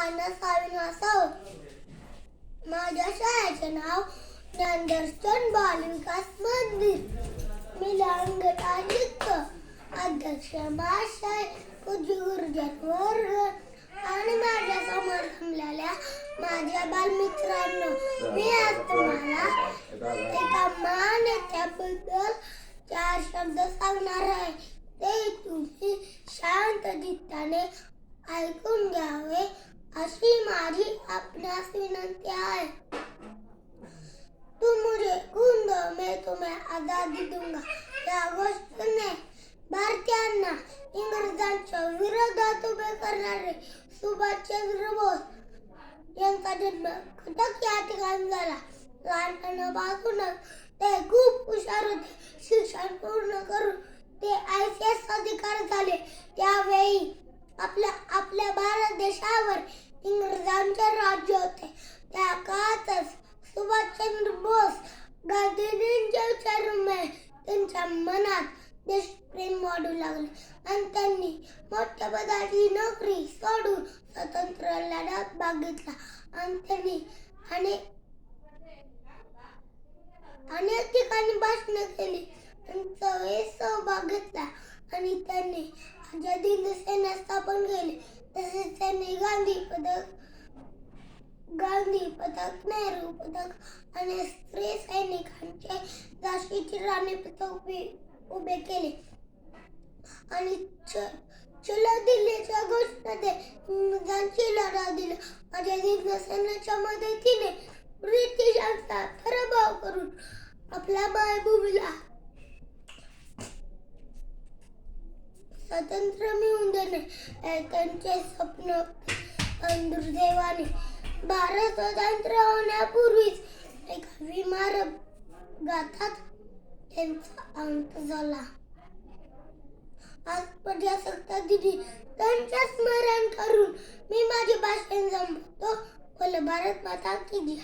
मानस अविनासाव. माझ्या शाळेचे नाव ज्ञानदर्शन बालविकास मंदिर. मी लहान गटात शिकतो. अध्यक्ष महाशय, पूज्य गुरुजन वर्ग आणि माझ्या समोर जमलेल्या माझ्या बालमित्रांनो, मी आज तुम्हाला एका महान नेत्याबद्दल 4 शब्द सांगणार आहे. ते तुम्ही शांत चित्ताने ऐकून घ्यावे अशी माझी आपणास विनंती आहे. तुम मुझे खून दो, मैं तुम्हें आजादी दूंगा या घोषणेने भारतीयांना इंग्रजांच्या विरोधात उभे करणारे सुभाषचंद्र बोस यांचा जन्म कटक या ठिकाणी झाला. लहानपणापासूनच ते खूप हुशार होते. शिक्षण पूर्ण करून ते ICS अधिकारी झाले. त्यावेळी आपल्या भारत देशावर इंग्रजांचे राज्य होते. त्या काळातच सुभाषचंद्र बोस गांधीजींच्या विचारामुळे त्यांच्या मनात देशप्रेम वाढू लागले आणि त्यांनी मोठ्या पदाची नोकरी सोडून स्वतंत्र लढ्यात भाग घेतला आणि त्यांनी अनेक ठिकाणी भाषणे केली. त्यांचा सहभाग घेतला आणि त्यांनी आझाद हिंद सेना स्थापन केली. तसेच त्यांनी गांधी पदक, नेहरू पदक आणि स्त्री सैनिकांचे झाशीची राणी पदक उभे केले आणि चलो दिल्लीच्या घोषणेने इंग्रजांची लढा दिला. आझाद हिंद सेनेच्या मदतीने ब्रिटिशांचा पराभव करून आपल्या मायभूमीला स्वातंत्र्य मिळवून देणे हे त्यांचे स्वप्न होते. दुर्दैवाने भारत स्वतंत्र होण्यापूर्वीच एका विमानघातात त्यांचा अंत झाला. आज प्रजासत्ताक दिनी त्यांचे स्मरण करून मी माझे भाषण संपवतो. बोलो भारत माता की जय.